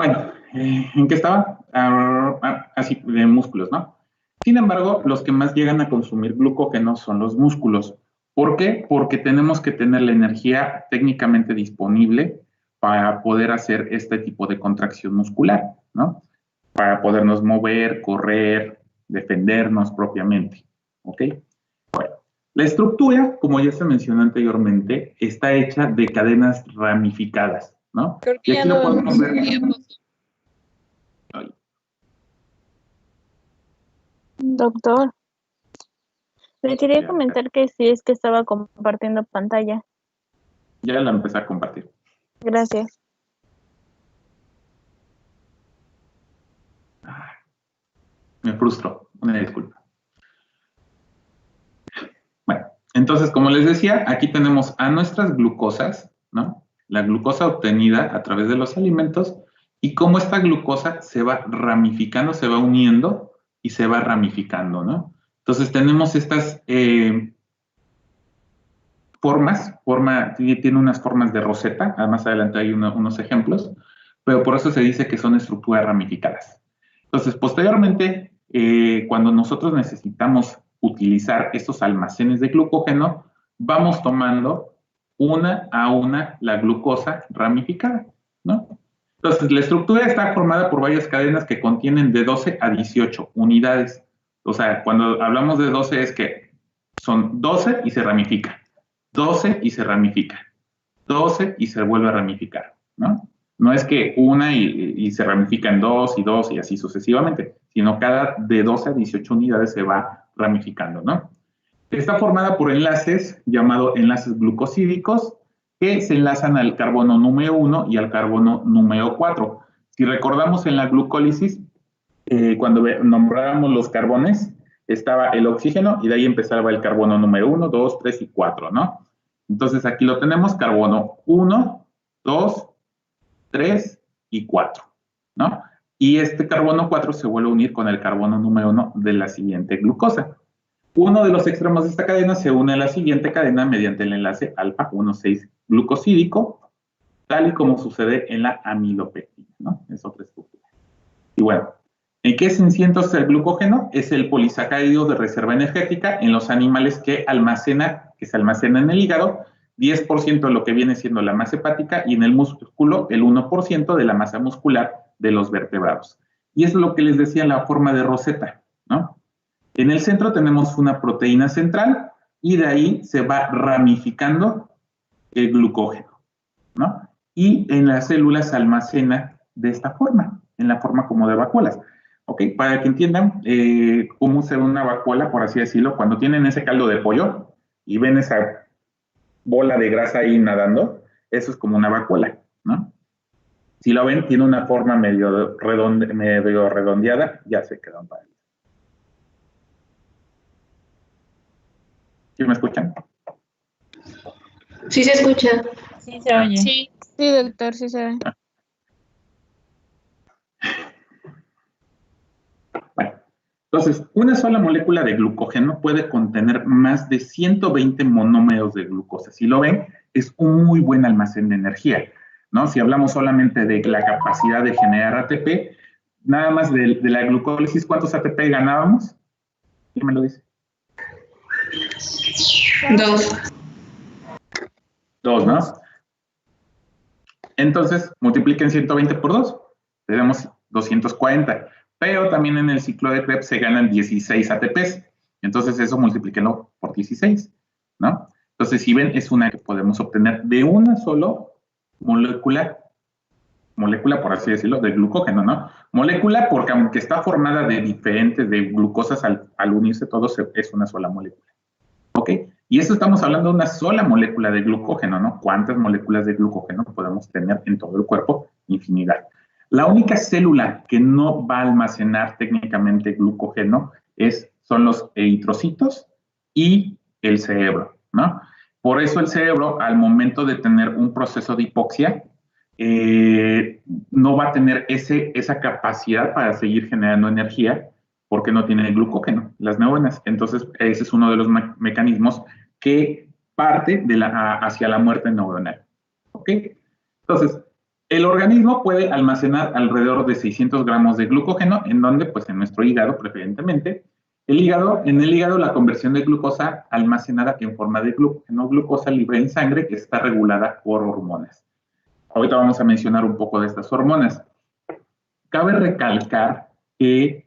Bueno, ¿en qué estaba? Así, de músculos, ¿no? Sin embargo, los que más llegan a consumir glucógeno son los músculos. ¿Por qué? Porque tenemos que tener la energía técnicamente disponible para poder hacer este tipo de contracción muscular, ¿no? Para podernos mover, correr, defendernos propiamente, ¿ok? Bueno, la estructura, como ya se mencionó anteriormente, está hecha de cadenas ramificadas, ¿no? Creo Y que ya aquí lo no podemos ver. Doctor, le quería comentar que sí es que estaba compartiendo pantalla. Ya la empecé a compartir. Gracias. Me frustro, una disculpa. Bueno, entonces, como les decía, aquí tenemos a nuestras glucosas, ¿no? La glucosa obtenida a través de los alimentos y cómo esta glucosa se va ramificando, se va uniendo y se va ramificando, ¿no? Entonces tenemos estas tiene unas formas de roseta, más adelante hay unos ejemplos, pero por eso se dice que son estructuras ramificadas. Entonces, posteriormente, cuando nosotros necesitamos utilizar estos almacenes de glucógeno, vamos tomando una a una la glucosa ramificada, ¿no? Entonces, la estructura está formada por varias cadenas que contienen de 12 a 18 unidades. O sea, cuando hablamos de 12 es que son 12 y se ramifica, 12 y se ramifica, 12 y se vuelve a ramificar, ¿no? No es que una y se ramifica en dos y así sucesivamente, sino cada de 12 a 18 unidades se va ramificando, ¿no? Está formada por enlaces llamados enlaces glucosídicos que se enlazan al carbono número 1 y al carbono número 4. Si recordamos en la glucólisis, cuando nombrábamos los carbones, estaba el oxígeno y de ahí empezaba el carbono número 1, 2, 3 y 4, ¿no? Entonces aquí lo tenemos, carbono 1, 2, 3 y 4, ¿no? Y este carbono 4 se vuelve a unir con el carbono número 1 de la siguiente glucosa. Uno de los extremos de esta cadena se une a la siguiente cadena mediante el enlace alfa 1,6 glucosídico, tal y como sucede en la amilopectina, ¿no? Es otra estructura. Y bueno, ¿en qué se enciende el glucógeno? Es el polisacárido de reserva energética en los animales que se almacena en el hígado, 10% de lo que viene siendo la masa hepática y en el músculo el 1% de la masa muscular de los vertebrados. Y eso es lo que les decía en la forma de roseta, ¿no? En el centro tenemos una proteína central y de ahí se va ramificando el glucógeno, ¿no? Y en las células se almacena de esta forma, en la forma como de vacuolas. ¿Ok? Para que entiendan cómo se ve una vacuola, por así decirlo, cuando tienen ese caldo de pollo y ven esa bola de grasa ahí nadando, eso es como una vacuola, ¿no? Si lo ven, tiene una forma medio redondeada, ya se quedan para ahí. ¿Sí me escuchan? Sí se escucha. Sí se oye. Sí. Sí, doctor, sí se ve. Bueno, entonces, una sola molécula de glucógeno puede contener más de 120 monómeros de glucosa. Si lo ven, es un muy buen almacén de energía, ¿no? Si hablamos solamente de la capacidad de generar ATP, nada más de la glucólisis, ¿cuántos ATP ganábamos? ¿Quién me lo dice? 2. 2, ¿no? Entonces, multipliquen 120 por 2, tenemos 240. Pero también en el ciclo de Krebs se ganan 16 ATPs. Entonces, eso multiplíquenlo por 16, ¿no? Entonces, si ven, es una que podemos obtener de una sola molécula, por así decirlo, de glucógeno, ¿no? Molécula porque aunque está formada de diferentes, de glucosas, al unirse todos es una sola molécula. ¿Ok? Y eso estamos hablando de una sola molécula de glucógeno, ¿no? ¿Cuántas moléculas de glucógeno podemos tener en todo el cuerpo? Infinidad. La única célula que no va a almacenar técnicamente glucógeno son los eritrocitos y el cerebro, ¿no? Por eso el cerebro, al momento de tener un proceso de hipoxia, no va a tener esa capacidad para seguir generando energía porque no tiene glucógeno, las neuronas. Entonces, ese es uno de los mecanismos que parte hacia la muerte neuronal. ¿Ok? Entonces, El organismo puede almacenar alrededor de 600 gramos de glucógeno, en donde, pues en nuestro hígado preferentemente. En el hígado la conversión de glucosa almacenada en forma de glucógeno, glucosa libre en sangre que está regulada por hormonas. Ahorita vamos a mencionar un poco de estas hormonas. Cabe recalcar que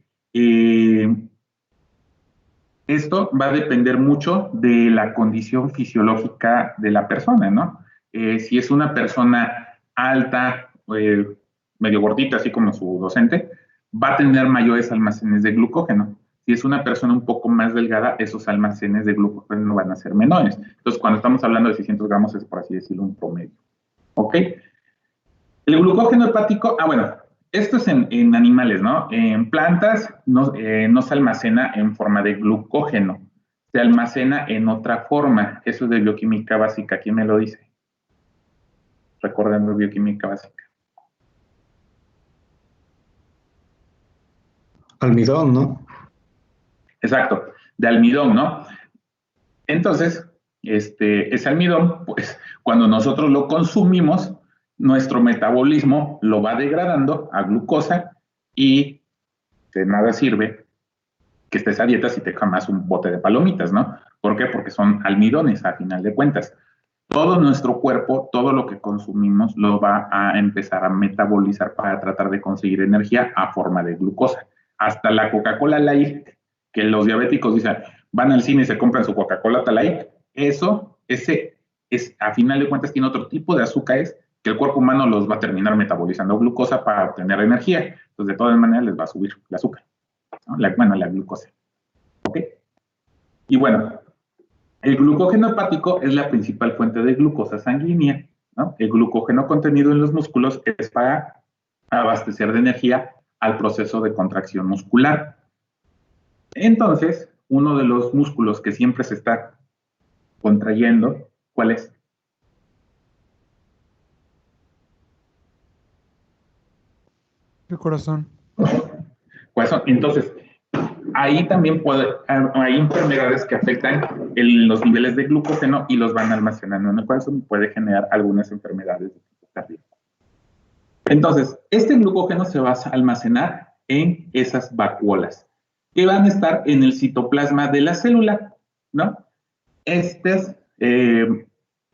esto va a depender mucho de la condición fisiológica de la persona, ¿no? Si es una persona alta, medio gordita, así como su docente, va a tener mayores almacenes de glucógeno. Si es una persona un poco más delgada, esos almacenes de glucógeno van a ser menores. Entonces, cuando estamos hablando de 600 gramos, es por así decirlo un promedio. ¿Ok? El glucógeno hepático, bueno, esto es en animales, ¿no? En plantas no se almacena en forma de glucógeno, se almacena en otra forma. Eso es de bioquímica básica. ¿Quién me lo dice? Recordando bioquímica básica. Almidón, ¿no? Exacto, de almidón, ¿no? Entonces, ese almidón, pues, cuando nosotros lo consumimos, nuestro metabolismo lo va degradando a glucosa y de nada sirve que estés a dieta si te comas un bote de palomitas, ¿no? ¿Por qué? Porque son almidones, a final de cuentas. Todo nuestro cuerpo, todo lo que consumimos, lo va a empezar a metabolizar para tratar de conseguir energía a forma de glucosa. Hasta la Coca-Cola Light, que los diabéticos dicen, van al cine y se compran su Coca-Cola Light, ese es, a final de cuentas, tiene otro tipo de azúcares que el cuerpo humano los va a terminar metabolizando glucosa para obtener energía. Entonces, de todas maneras, les va a subir el azúcar, ¿no? La glucosa. ¿Ok? Y bueno, el glucógeno hepático es la principal fuente de glucosa sanguínea, ¿no? El glucógeno contenido en los músculos es para abastecer de energía al proceso de contracción muscular. Entonces, uno de los músculos que siempre se está contrayendo, ¿cuál es? El corazón. Entonces, ahí también hay enfermedades que afectan los niveles de glucógeno y los van almacenando en el corazón y puede generar algunas enfermedades de tipo cardíaco. Entonces, este glucógeno se va a almacenar en esas vacuolas que van a estar en el citoplasma de la célula, ¿no? Estos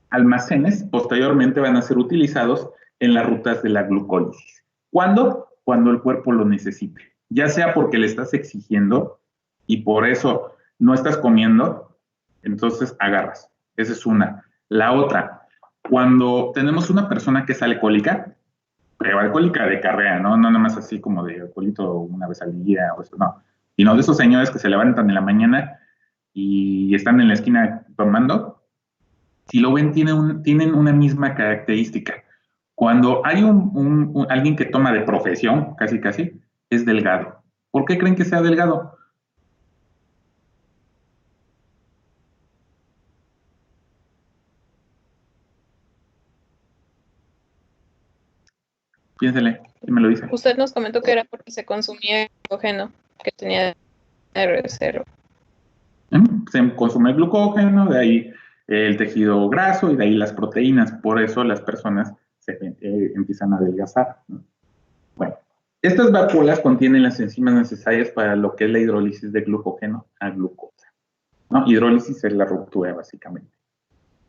almacenes posteriormente van a ser utilizados en las rutas de la glucólisis. ¿Cuándo? Cuando el cuerpo lo necesite. Ya sea porque le estás exigiendo y por eso no estás comiendo, entonces agarras. Esa es una. La otra, cuando tenemos una persona que es alcohólica, pero alcohólica de carrera, ¿no? No nada más así como de alcoholito una vez al día o eso, no. Sino de esos señores que se levantan en la mañana y están en la esquina tomando. Si lo ven, tienen una misma característica. Cuando hay alguien que toma de profesión, casi, es delgado. ¿Por qué creen que sea delgado? Piénsele, ¿quién me lo dice? Usted nos comentó que era porque se consumía el glucógeno que tenía de reserva. Se consume el glucógeno, de ahí el tejido graso y de ahí las proteínas. Por eso las personas se empiezan a adelgazar, ¿no? Bueno, estas vacuolas contienen las enzimas necesarias para lo que es la hidrólisis de glucógeno a glucosa, ¿no? Hidrólisis es la ruptura, básicamente.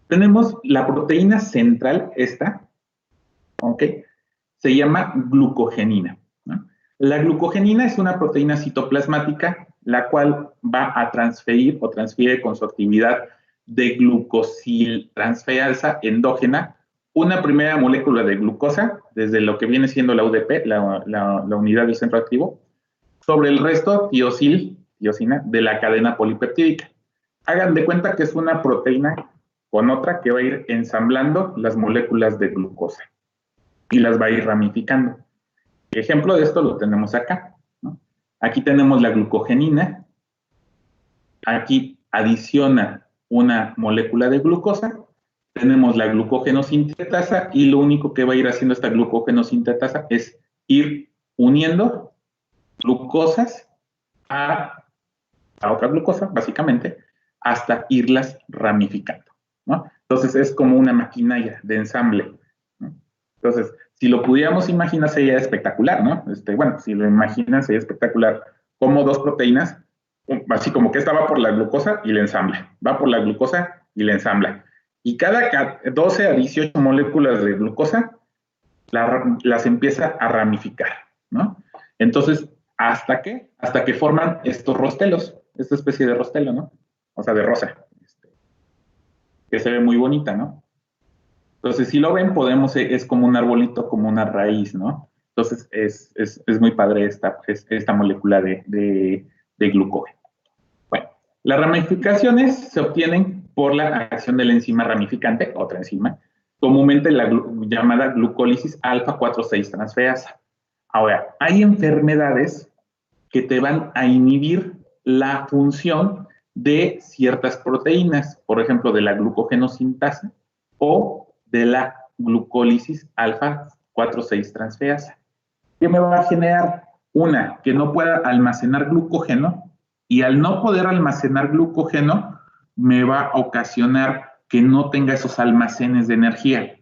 Tenemos la proteína central, esta, ¿ok? Se llama glucogenina, ¿no? La glucogenina es una proteína citoplasmática, la cual va a transferir o transfiere con su actividad de glucosiltransferasa endógena una primera molécula de glucosa, desde lo que viene siendo la UDP, la unidad del centro activo, sobre el resto, tiosina, de la cadena polipeptídica. Hagan de cuenta que es una proteína con otra que va a ir ensamblando las moléculas de glucosa y las va a ir ramificando. Ejemplo de esto lo tenemos acá, ¿no? Aquí tenemos la glucogenina, aquí adiciona una molécula de glucosa, tenemos la glucógeno-sintetasa y lo único que va a ir haciendo esta glucógeno-sintetasa es ir uniendo glucosas a otra glucosa, básicamente, hasta irlas ramificando, ¿no? Entonces es como una maquinaria de ensamble, ¿no? Entonces, Si lo pudiéramos imaginar, sería espectacular, ¿no? Bueno, si lo imaginan, sería espectacular como dos proteínas, así como que esta va por la glucosa y la ensambla, va por la glucosa y la ensambla. Y cada 12 a 18 moléculas de glucosa las empieza a ramificar, ¿no? Entonces, ¿hasta qué? Hasta que forman estos rostelos, esta especie de rostelo, ¿no? O sea, de rosa, que se ve muy bonita, ¿no? Entonces, si lo ven, es como un arbolito, como una raíz, ¿no? Entonces, es muy padre esta molécula de glucógeno. Bueno, las ramificaciones se obtienen por la acción de la enzima ramificante, otra enzima, comúnmente la llamada glucólisis alfa-4,6 transferasa. Ahora, hay enfermedades que te van a inhibir la función de ciertas proteínas, por ejemplo, de la glucogenosintasa o de la glucólisis alfa-4,6 transferasa. ¿Qué me va a generar? Una, que no pueda almacenar glucógeno, y al no poder almacenar glucógeno, me va a ocasionar que no tenga esos almacenes de energía.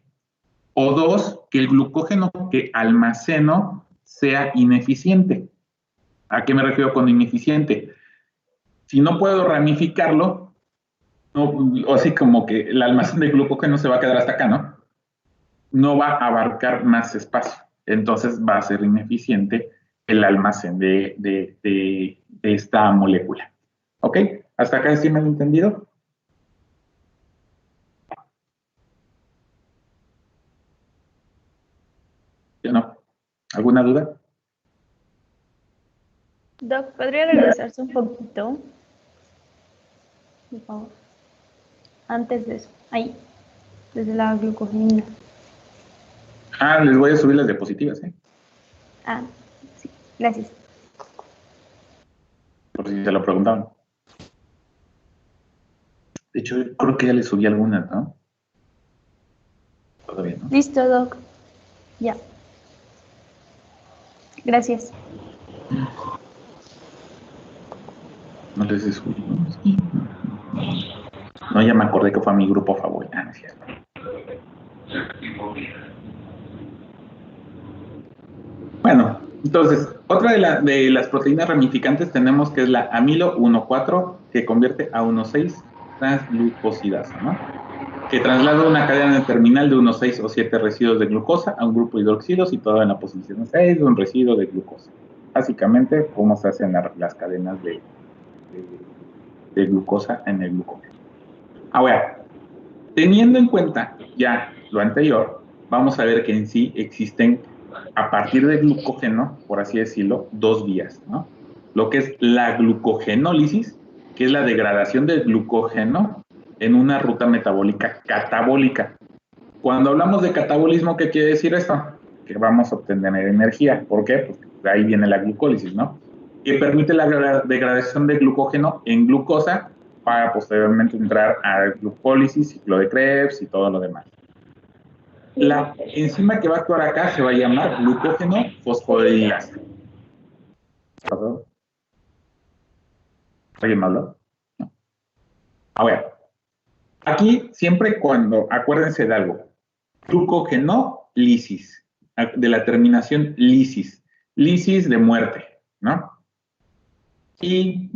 O dos, que el glucógeno que almaceno sea ineficiente. ¿A qué me refiero con ineficiente? Si no puedo ramificarlo, o así como que el almacén de glucógeno se va a quedar hasta acá, ¿no? No va a abarcar más espacio. Entonces va a ser ineficiente el almacén de esta molécula. ¿Ok? ¿Hasta acá sí me han entendido? ¿Sí o no? ¿Alguna duda? Doc, ¿podría regresarse un poquito? Por favor. Antes de eso. Ahí. Desde la glucogenina. Les voy a subir las diapositivas, ¿eh? Sí. Gracias. Por si se lo preguntaban. De hecho, creo que ya le subí algunas, ¿no? Todavía, ¿no? Listo, Doc. Ya. Gracias. No les he subido. No, ya me acordé que fue a mi grupo favorito. No es cierto. Bueno, entonces, otra de las proteínas ramificantes tenemos que es la amilo 1,4, que convierte a 1,6 transglucosidasa, ¿no? Que traslada una cadena terminal de 1,6 o 7 residuos de glucosa a un grupo de hidroxilos situado en la posición 6 de un residuo de glucosa. Básicamente, cómo se hacen las cadenas de glucosa en el glucógeno. Ahora, teniendo en cuenta ya lo anterior, vamos a ver que en sí existen, a partir del glucógeno, por así decirlo, dos vías, ¿no? Lo que es la glucogenólisis, que es la degradación del glucógeno en una ruta metabólica catabólica. Cuando hablamos de catabolismo, ¿qué quiere decir esto? Que vamos a obtener energía. ¿Por qué? Pues de ahí viene la glucólisis, ¿no? Que permite la degradación de glucógeno en glucosa para posteriormente entrar a glucólisis, ciclo de Krebs y todo lo demás. La enzima que va a actuar acá se va a llamar glucógeno fosforilasa. ¿Perdón? ¿Alguien me habló? No. Ahora, aquí siempre cuando, acuérdense de algo, glucogenólisis, de la terminación lisis, lisis de muerte, ¿no? Y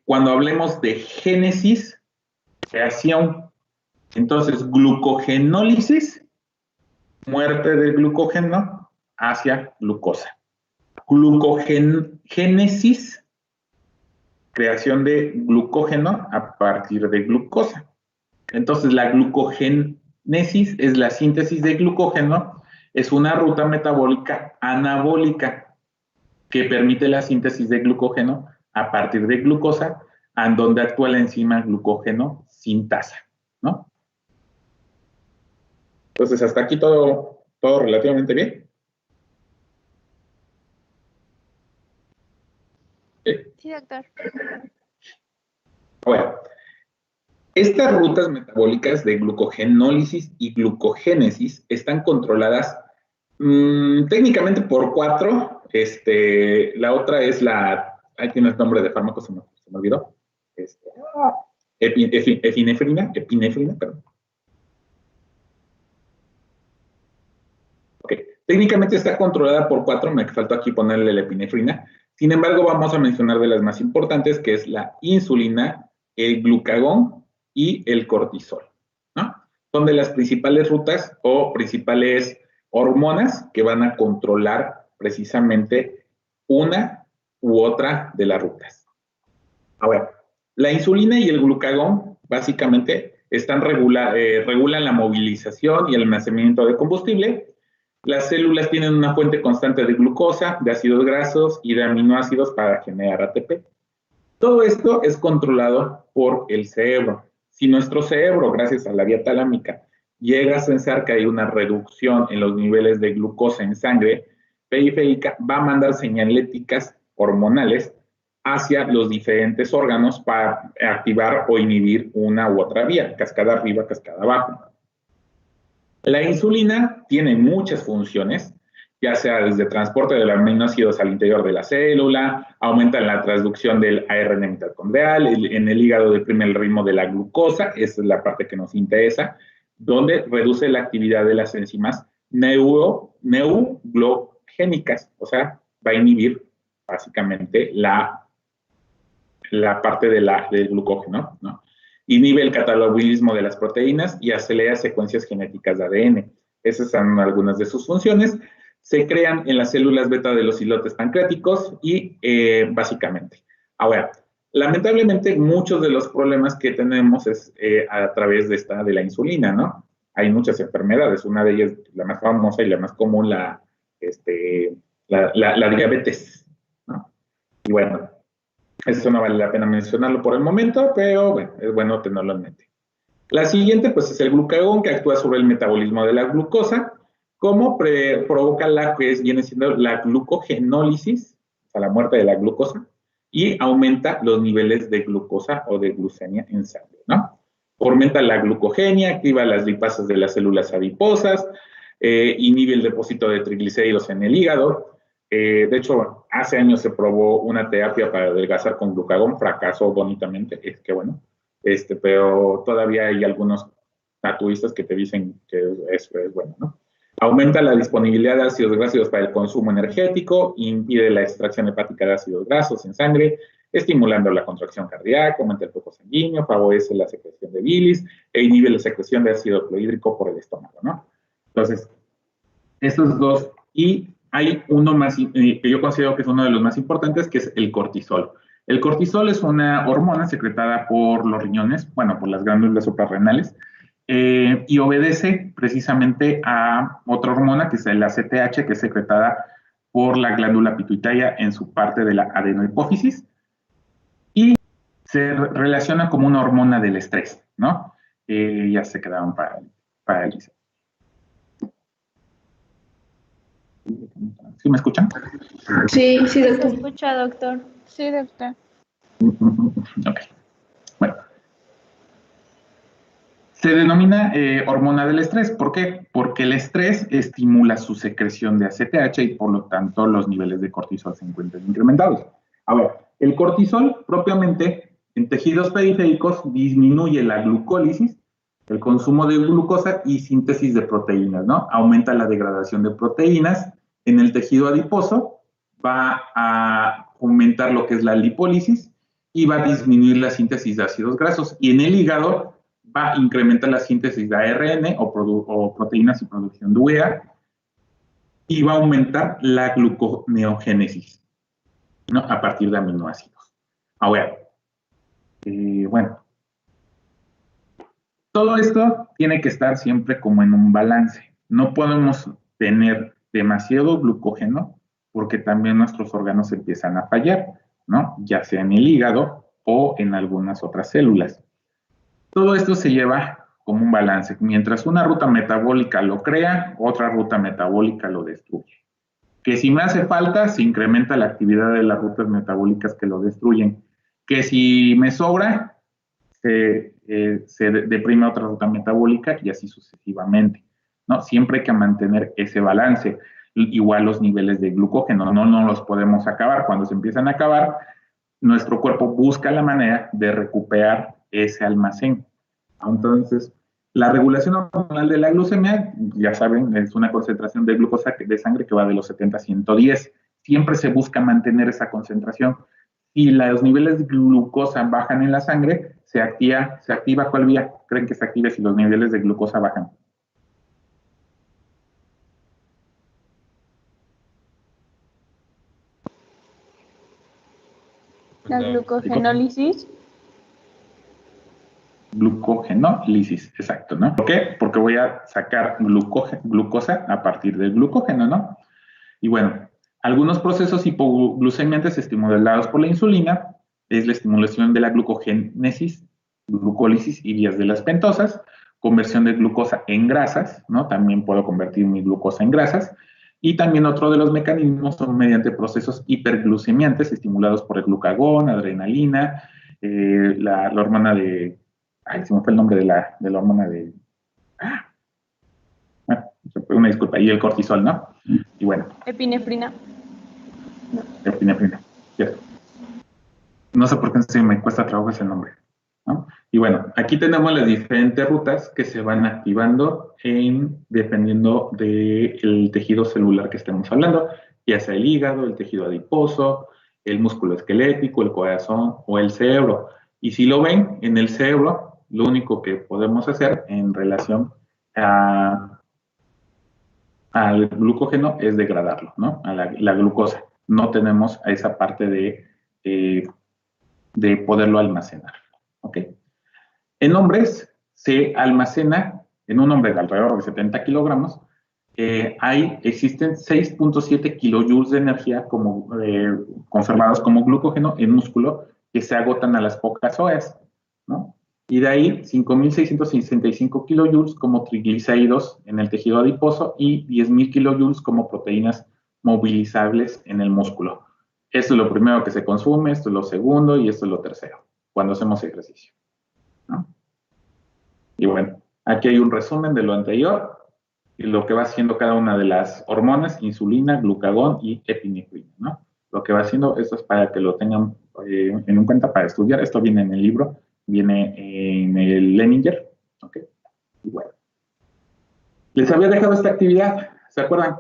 cuando hablemos de génesis, creación, entonces glucogenólisis, muerte del glucógeno hacia glucosa. Glucogénesis, creación de glucógeno a partir de glucosa. Entonces, la glucogénesis es la síntesis de glucógeno, es una ruta metabólica anabólica que permite la síntesis de glucógeno a partir de glucosa, en donde actúa la enzima glucógeno sintasa, ¿no? Entonces, hasta aquí todo relativamente bien. Sí, doctor. Bueno, estas rutas metabólicas de glucogenólisis y glucogénesis están controladas técnicamente por 4. La otra es ahí tiene el nombre de fármaco, se me olvidó. Epinefrina, perdón. Ok, Técnicamente está controlada por 4, me faltó aquí ponerle la epinefrina. Sin embargo, vamos a mencionar de las más importantes, que es la insulina, el glucagón y el cortisol, ¿no? Son de las principales rutas o principales hormonas que van a controlar precisamente una u otra de las rutas. Ahora, la insulina y el glucagón básicamente regulan la movilización y el almacenamiento de combustible. Las células tienen una fuente constante de glucosa, de ácidos grasos y de aminoácidos para generar ATP. Todo esto es controlado por el cerebro. Si nuestro cerebro, gracias a la vía talámica, llega a pensar que hay una reducción en los niveles de glucosa en sangre periférica, va a mandar señaléticas hormonales hacia los diferentes órganos para activar o inhibir una u otra vía, cascada arriba, cascada abajo. La insulina tiene muchas funciones, ya sea desde transporte de los aminoácidos al interior de la célula, aumenta la transducción del ARN mitocondrial, en el hígado deprime el ritmo de la glucosa, esa es la parte que nos interesa, donde reduce la actividad de las enzimas neuroglucogénicas, o sea, va a inhibir básicamente la parte del glucógeno, ¿no? Inhibe el catabolismo de las proteínas y acelera secuencias genéticas de ADN. Esas son algunas de sus funciones. Se crean en las células beta de los islotes pancreáticos y básicamente. Ahora, lamentablemente muchos de los problemas que tenemos es a través de la insulina, ¿no? Hay muchas enfermedades, una de ellas, la más famosa y la más común, la diabetes, ¿no? Y bueno, eso no vale la pena mencionarlo por el momento, pero bueno, es bueno tenerlo en mente. La siguiente, pues, es el glucagón, que actúa sobre el metabolismo de la glucosa, como provoca la que viene siendo la glucogenólisis, o sea, la muerte de la glucosa, y aumenta los niveles de glucosa o de glucemia en sangre, ¿no? Aumenta la glucogenia, activa las lipasas de las células adiposas, inhibe el depósito de triglicéridos en el hígado. De hecho, hace años se probó una terapia para adelgazar con glucagón, fracasó bonitamente, es que bueno, pero todavía hay algunos naturistas que te dicen que eso es bueno, ¿no? Aumenta la disponibilidad de ácidos grasos para el consumo energético, impide la extracción hepática de ácidos grasos en sangre, estimulando la contracción cardíaca, aumenta el flujo sanguíneo, favorece la secreción de bilis e inhibe la secreción de ácido clorhídrico por el estómago, ¿no? Entonces, estos dos, y hay uno más que yo considero que es uno de los más importantes, que es el cortisol. El cortisol es una hormona secretada por los riñones, bueno, por las glándulas suprarrenales, y obedece precisamente a otra hormona, que es el ACTH, que es secretada por la glándula pituitaria en su parte de la adenohipófisis, y se relaciona como una hormona del estrés, ¿no? Ya se quedaron paralizados. ¿Sí me escuchan? Sí, doctor. ¿Se escucha, doctor? Sí, doctor. Ok. Bueno. Se denomina hormona del estrés. ¿Por qué? Porque el estrés estimula su secreción de ACTH y por lo tanto los niveles de cortisol se encuentran incrementados. Ahora, el cortisol propiamente en tejidos periféricos disminuye la glucólisis, el consumo de glucosa y síntesis de proteínas, ¿no? Aumenta la degradación de proteínas en el tejido adiposo, va a aumentar lo que es la lipólisis y va a disminuir la síntesis de ácidos grasos. Y en el hígado va a incrementar la síntesis de ARN o proteínas y producción de urea y va a aumentar la gluconeogénesis, ¿no? A partir de aminoácidos. Ahora, bueno, todo esto tiene que estar siempre como en un balance. No podemos tener demasiado glucógeno porque también nuestros órganos empiezan a fallar, ¿no? Ya sea en el hígado o en algunas otras células. Todo esto se lleva como un balance. Mientras una ruta metabólica lo crea, otra ruta metabólica lo destruye. Que si me hace falta, se incrementa la actividad de las rutas metabólicas que lo destruyen. Que si me sobra, se deprime otra ruta metabólica y así sucesivamente, ¿no? Siempre hay que mantener ese balance. Igual los niveles de glucógeno, no los podemos acabar. Cuando se empiezan a acabar, nuestro cuerpo busca la manera de recuperar ese almacén. Entonces, La regulación hormonal de la glucemia, ya saben, es una concentración de glucosa de sangre que va de los 70 a 110. Siempre se busca mantener esa concentración. Si los niveles de glucosa bajan en la sangre, se activa ¿cuál vía? ¿Creen que se active si los niveles de glucosa bajan? La glucogenólisis. Glucogenólisis, exacto, ¿no? ¿Por qué? Porque voy a sacar glucosa a partir del glucógeno, ¿no? Y bueno, algunos procesos hipoglucemiantes estimulados por la insulina es la estimulación de la glucogénesis, glucólisis y vías de las pentosas, conversión de glucosa en grasas, ¿no? También puedo convertir mi glucosa en grasas. Y también otro de los mecanismos son mediante procesos hiperglucemiantes estimulados por el glucagón, adrenalina, la hormona de... Ay, se me fue el nombre de la hormona de... Una disculpa, y el cortisol, ¿no? Y bueno. Epinefrina. No. Epinefrina, cierto. No sé por qué se me cuesta trabajo ese nombre, ¿no? Y bueno, aquí tenemos las diferentes rutas que se van activando dependiendo del tejido celular que estemos hablando, ya sea el hígado, el tejido adiposo, el músculo esquelético, el corazón o el cerebro. Y si lo ven, en el cerebro, lo único que podemos hacer en relación al glucógeno es degradarlo, ¿no? A la glucosa. No tenemos a esa parte de poderlo almacenar, ¿ok? En hombres se almacena, en un hombre de alrededor de 70 kilogramos, existen 6.7 kilojoules de energía conservados como glucógeno en músculo que se agotan a las pocas horas, ¿no? Y de ahí 5.665 kilojoules como triglicéridos en el tejido adiposo y 10.000 kilojoules como proteínas movilizables en el músculo. Esto es lo primero que se consume, esto es lo segundo y esto es lo tercero, cuando hacemos ejercicio, ¿no? Y bueno, aquí hay un resumen de lo anterior y lo que va haciendo cada una de las hormonas, insulina, glucagón y epinefrina, ¿no? Lo que va haciendo, esto es para que lo tengan en cuenta para estudiar. Esto viene en el libro, viene en el Leninger, ¿ok? Y bueno. Les había dejado esta actividad, ¿se acuerdan?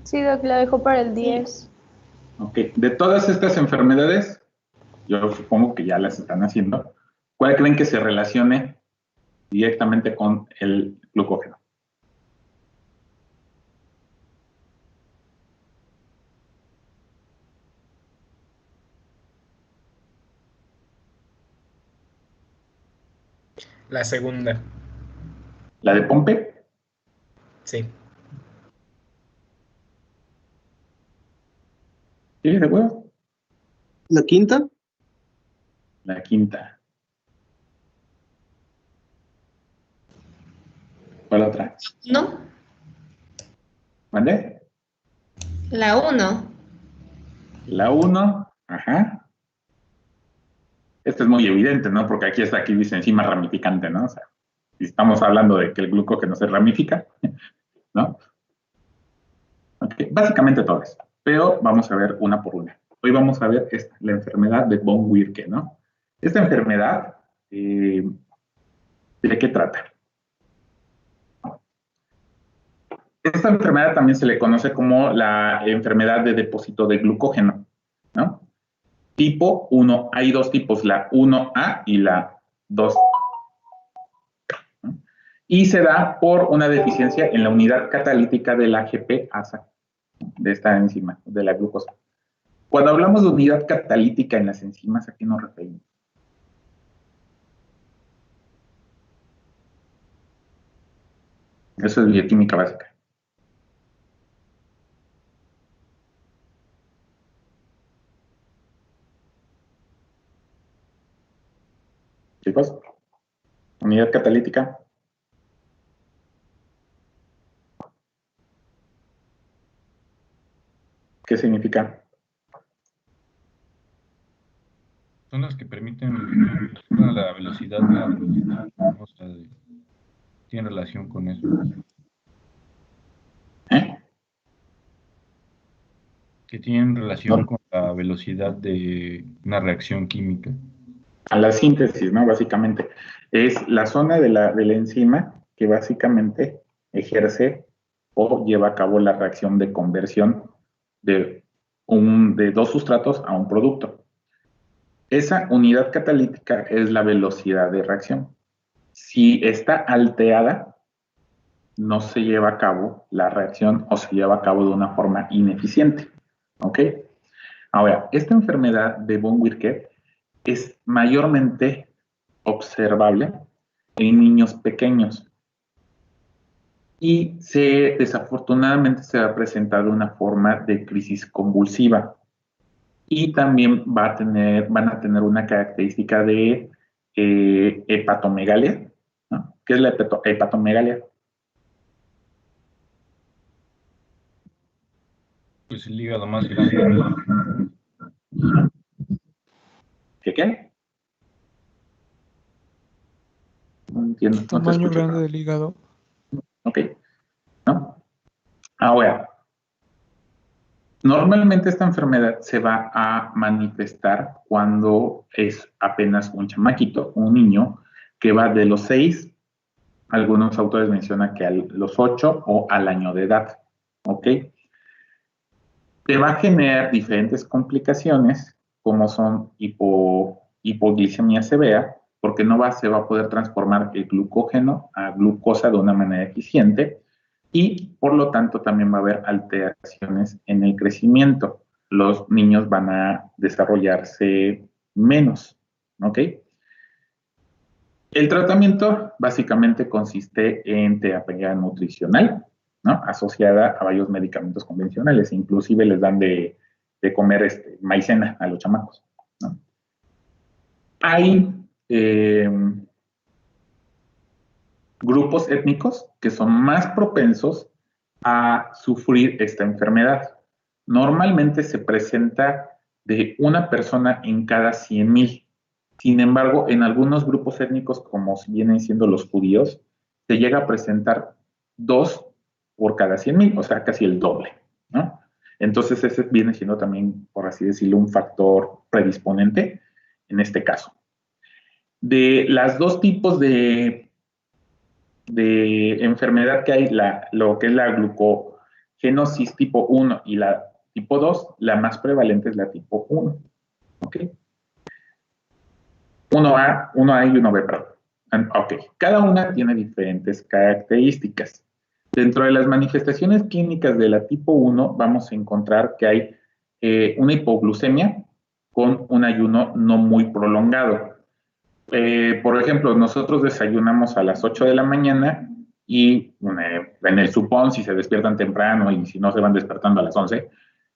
Sí, Doc, la dejó para el 10. Ok, de todas estas enfermedades, yo supongo que ya las están haciendo, ¿cuál creen que se relacione directamente con el glucógeno? La segunda. ¿La de Pompe? Sí. ¿Sí, de acuerdo? ¿La quinta? La quinta. ¿Cuál otra? ¿No? ¿Vale? La 1. La 1, ajá. Esto es muy evidente, ¿no? Porque aquí dice enzima ramificante, ¿no? O sea, si estamos hablando de que el glucógeno se ramifica, ¿no? Okay. Básicamente todo eso. Pero vamos a ver una por una. Hoy vamos a ver la enfermedad de von Wierke, ¿no? Esta enfermedad, ¿de qué trata? Esta enfermedad también se le conoce como la enfermedad de depósito de glucógeno, ¿no? Tipo 1, hay dos tipos, la 1A y la 2. ¿No? Y se da por una deficiencia en la unidad catalítica de la AGP-ASA, de esta enzima, de la glucosa. Cuando hablamos de unidad catalítica en las enzimas, ¿a qué nos referimos? Eso es bioquímica básica. Chicos, unidad catalítica. ¿Qué significa? Son las que permiten la velocidad, o sea, tiene relación con eso. Que tienen relación ¿no? con la velocidad de una reacción química. A la síntesis, ¿no? Básicamente. Es la zona de la enzima que básicamente ejerce o lleva a cabo la reacción de conversión de, de dos sustratos a un producto. Esa unidad catalítica es la velocidad de reacción. Si está alterada, no se lleva a cabo la reacción o se lleva a cabo de una forma ineficiente. ¿Ok? Ahora, esta enfermedad de von Wierke es mayormente observable en niños pequeños y desafortunadamente se va a presentar de una forma de crisis convulsiva y también van a tener una característica de hepatomegalia, ¿no? ¿Qué es la hepatomegalia? Pues el hígado más grande. ¿Qué? No entiendo, no te Tamaño escucho. grande del hígado. Ok, ¿no? Ahora, normalmente esta enfermedad se va a manifestar cuando es apenas un chamaquito, un niño, que va de los 6, algunos autores mencionan que a los 8 o al año de edad, ¿ok? Te va a generar diferentes complicaciones, como son hipoglicemia severa, porque se va a poder transformar el glucógeno a glucosa de una manera eficiente, y por lo tanto también va a haber alteraciones en el crecimiento. Los niños van a desarrollarse menos, ¿ok? El tratamiento básicamente consiste en terapia nutricional, ¿no? Asociada a varios medicamentos convencionales, inclusive les dan de comer maicena a los chamacos, ¿no? Hay grupos étnicos que son más propensos a sufrir esta enfermedad. Normalmente se presenta de una persona en cada 100,000. Sin embargo, en algunos grupos étnicos, como vienen siendo los judíos, se llega a presentar 2 por cada 100,000, o sea, casi el doble, ¿no? Entonces, ese viene siendo también, por así decirlo, un factor predisponente en este caso. De las dos tipos de enfermedad que hay, lo que es la glucogenosis tipo 1 y la tipo 2, la más prevalente es la tipo 1. ¿Ok? 1A y 1B, perdón. Ok, cada una tiene diferentes características. Dentro de las manifestaciones clínicas de la tipo 1 vamos a encontrar que hay una hipoglucemia con un ayuno no muy prolongado. Por ejemplo, nosotros desayunamos a las 8 de la mañana y en el supón, si se despiertan temprano y si no se van despertando a las 11,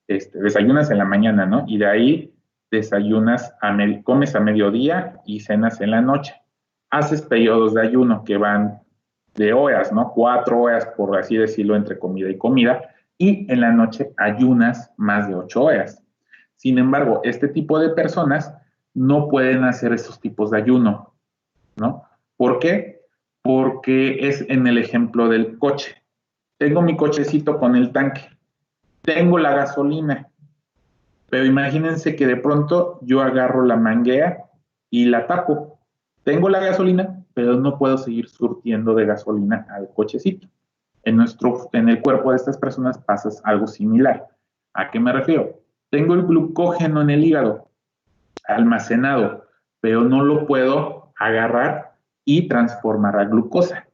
desayunas en la mañana, ¿no? Y de ahí desayunas, comes a mediodía y cenas en la noche. Haces periodos de ayuno que van de horas, ¿no? 4 horas, por así decirlo, entre comida y comida, y en la noche ayunas más de 8 horas. Sin embargo, este tipo de personas no pueden hacer esos tipos de ayuno, ¿no? ¿Por qué? Porque es en el ejemplo del coche. Tengo mi cochecito con el tanque, tengo la gasolina, pero imagínense que de pronto yo agarro la manguera y la tapo. Tengo la gasolina, pero no puedo seguir surtiendo de gasolina al cochecito. En el cuerpo de estas personas pasa algo similar. ¿A qué me refiero? Tengo el glucógeno en el hígado almacenado, pero no lo puedo agarrar y transformar a glucosa.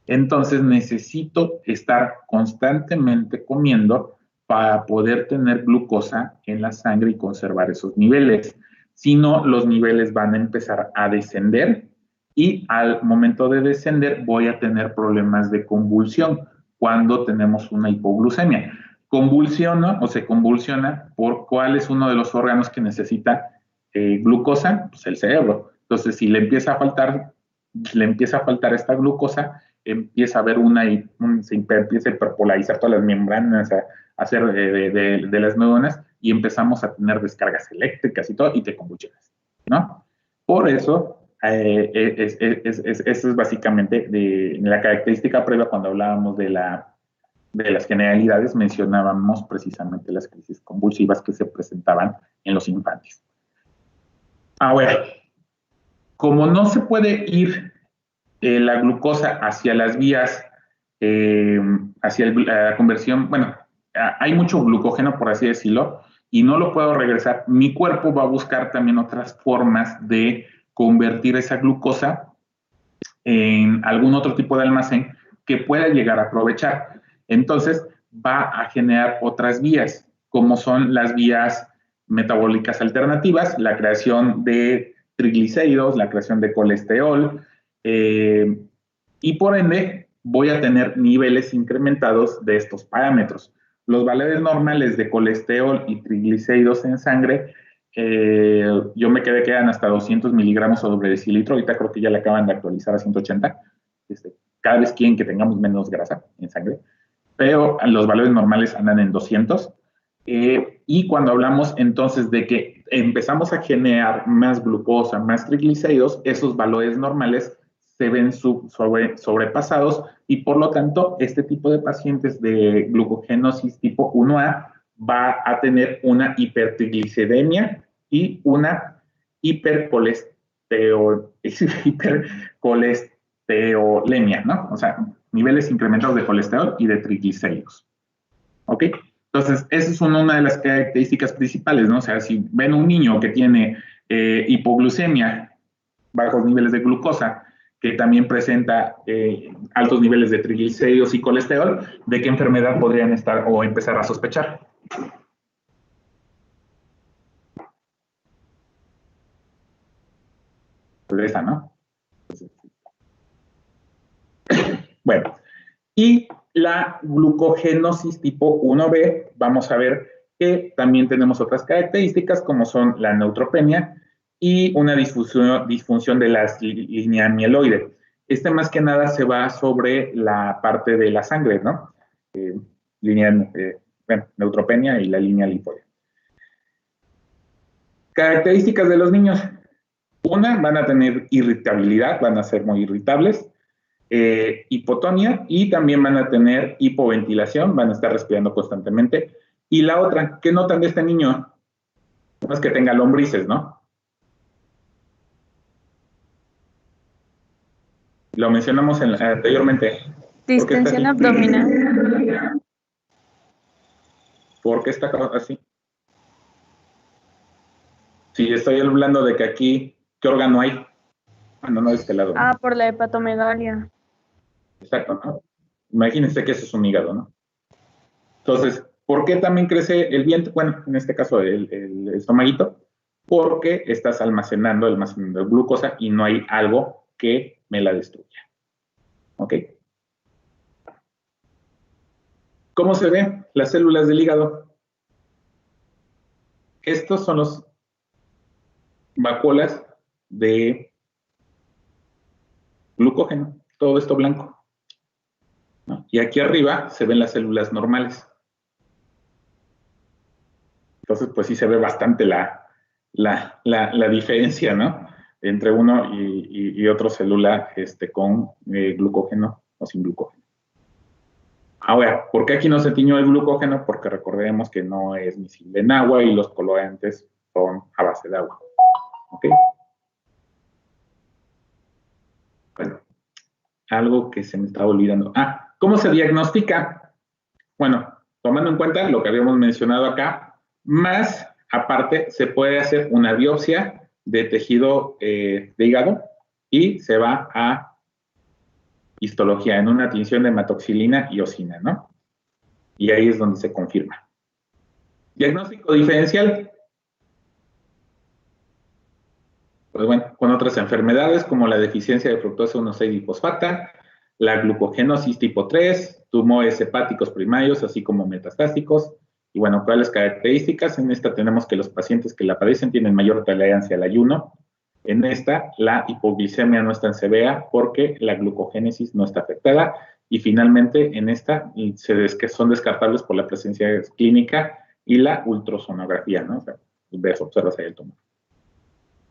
Entonces necesito estar constantemente comiendo para poder tener glucosa en la sangre y conservar esos niveles. Si no, los niveles van a empezar a descender y al momento de descender voy a tener problemas de convulsión cuando tenemos una hipoglucemia. Convulsiona o se convulsiona por cuál es uno de los órganos que necesita glucosa, pues el cerebro. Entonces, si le empieza a faltar esta glucosa, empieza a haber se empieza a hiperpolarizar todas las membranas, a hacer de las neuronas y empezamos a tener descargas eléctricas y todo, y te convulsionas, ¿no? Por eso, eso es básicamente la característica previa cuando hablábamos de la de las generalidades mencionábamos precisamente las crisis convulsivas que se presentaban en los infantes. Ahora, como no se puede ir la glucosa hacia las vías, hacia la conversión, bueno, hay mucho glucógeno, por así decirlo, y no lo puedo regresar, mi cuerpo va a buscar también otras formas de convertir esa glucosa en algún otro tipo de almacén que pueda llegar a aprovechar. Entonces, va a generar otras vías, como son las vías metabólicas alternativas, la creación de triglicéridos, la creación de colesterol, y por ende voy a tener niveles incrementados de estos parámetros. Los valores normales de colesterol y triglicéridos en sangre, yo me quedé que eran hasta 200 miligramos sobre decilitro, ahorita creo que ya le acaban de actualizar a 180, cada vez quieren que tengamos menos grasa en sangre, pero los valores normales andan en 200, y cuando hablamos entonces de que empezamos a generar más glucosa, más triglicéridos, esos valores normales se ven sobrepasados y por lo tanto este tipo de pacientes de glucogenosis tipo 1A va a tener una hipertrigliceridemia y una hipercolesterolemia, ¿no? O sea, niveles incrementados de colesterol y de triglicéridos. ¿Ok? Entonces, esa es una de las características principales, ¿no? O sea, si ven un niño que tiene hipoglucemia, bajos niveles de glucosa, que también presenta altos niveles de triglicéridos y colesterol, ¿de qué enfermedad podrían estar o empezar a sospechar? Pues esa, ¿no? Bueno, y la glucogenosis tipo 1B, vamos a ver que también tenemos otras características como son la neutropenia y una disfunción de la línea mieloide. Más que nada se va sobre la parte de la sangre, ¿no? Neutropenia y la línea linfoide. Características de los niños. Una, van a tener irritabilidad, van a ser muy irritables, hipotonía y también van a tener hipoventilación, van a estar respirando constantemente. Y la otra, ¿qué notan de este niño? No es que tenga lombrices, ¿no? Lo mencionamos anteriormente. Distensión abdominal. ¿Por qué está así? Si estoy hablando de que aquí, ¿qué órgano hay? Bueno, no de este lado. Ah, por la hepatomegalia. Exacto, ¿no? Imagínense que eso es un hígado, ¿no? Entonces, ¿por qué también crece el vientre? Bueno, en este caso el estomaguito, porque estás almacenando glucosa y no hay algo que me la destruya. ¿Ok? ¿Cómo se ven las células del hígado? Estos son los vacuolas de glucógeno, todo esto blanco, ¿no? Y aquí arriba se ven las células normales. Entonces, pues sí se ve bastante la diferencia, ¿no? Entre uno y otro célula con glucógeno o sin glucógeno. Ahora, ¿por qué aquí no se tiñó el glucógeno? Porque recordemos que no es miscible en agua y los colorantes son a base de agua. ¿Ok? Bueno, algo que se me estaba olvidando. Ah, ¿cómo se diagnostica? Bueno, tomando en cuenta lo que habíamos mencionado acá, más aparte se puede hacer una biopsia de tejido de hígado y se va a histología en una tinción de hematoxilina y eosina, ¿no? Y ahí es donde se confirma. Diagnóstico diferencial. Pues bueno, con otras enfermedades como la deficiencia de fructosa 1,6-difosfata, la glucogenosis tipo 3, tumores hepáticos primarios, así como metastásicos. Y bueno, ¿cuáles características? En esta tenemos que los pacientes que la padecen tienen mayor tolerancia al ayuno. En esta, la hipoglicemia no es tan severa porque la glucogénesis no está afectada. Y finalmente, en esta, son descartables por la presencia clínica y la ultrasonografía, ¿no? O sea, ves, observas ahí el tumor.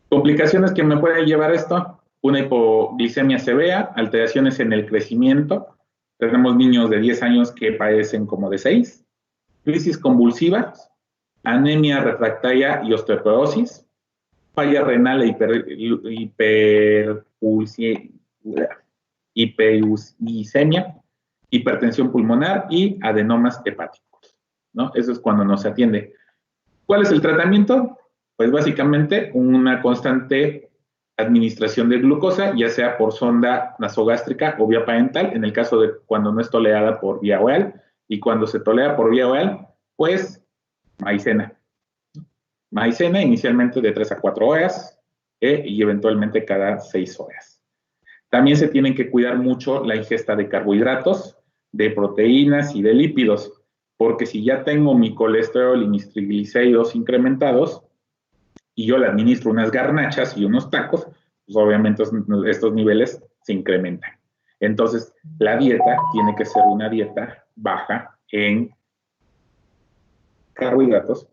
Complicaciones que me pueden llevar esto, una hipoglicemia severa, alteraciones en el crecimiento, tenemos niños de 10 años que padecen como de 6, crisis convulsivas, anemia refractaria y osteoporosis, falla renal e hiperuricemia, hipertensión pulmonar y adenomas hepáticos, ¿no? Eso es cuando no se atiende. ¿Cuál es el tratamiento? Pues básicamente una constante administración de glucosa, ya sea por sonda nasogástrica o vía parental, en el caso de cuando no es tolerada por vía oral, y cuando se tolera por vía oral, pues maicena. Maicena inicialmente de 3 a 4 horas y eventualmente cada 6 horas. También se tienen que cuidar mucho la ingesta de carbohidratos, de proteínas y de lípidos, porque si ya tengo mi colesterol y mis triglicéridos incrementados y yo le administro unas garnachas y unos tacos, pues obviamente estos niveles se incrementan. Entonces, la dieta tiene que ser una dieta baja en carbohidratos,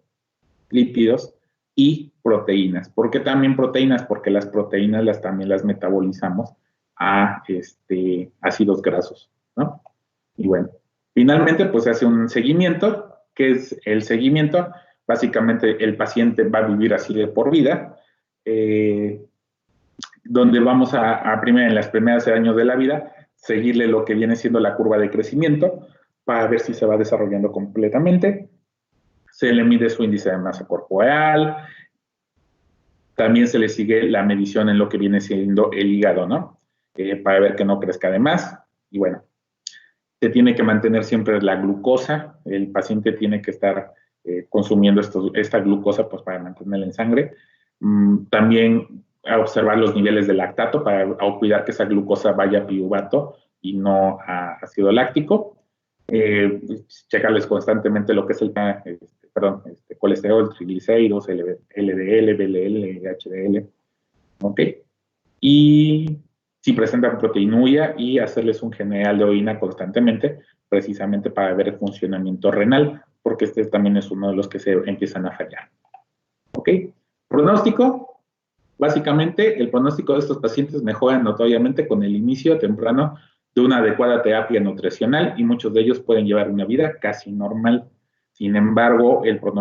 lípidos y proteínas. ¿Por qué también proteínas? Porque las proteínas también las metabolizamos a ácidos grasos, ¿no? Y bueno, finalmente pues se hace un seguimiento. ¿Qué es el seguimiento? Básicamente el paciente va a vivir así de por vida, donde vamos primero en las primeras años de la vida, seguirle lo que viene siendo la curva de crecimiento para ver si se va desarrollando completamente. Se le mide su índice de masa corporal, también se le sigue la medición en lo que viene siendo el hígado, ¿no? Para ver que no crezca de más. Y bueno, se tiene que mantener siempre la glucosa, el paciente tiene que estar consumiendo esta glucosa pues, para mantenerla en sangre. También a observar los niveles de lactato para cuidar que esa glucosa vaya a piruvato y no a ácido láctico. Checarles constantemente lo que es el colesterol, triglicéridos, LDL, VLL, HDL, ¿ok? Y si presentan proteinuria y hacerles un general de orina constantemente, precisamente para ver el funcionamiento renal, porque este también es uno de los que se empiezan a fallar. ¿Ok? Pronóstico. Básicamente, el pronóstico de estos pacientes mejora notoriamente con el inicio temprano de una adecuada terapia nutricional y muchos de ellos pueden llevar una vida casi normal. Sin embargo, el pronóstico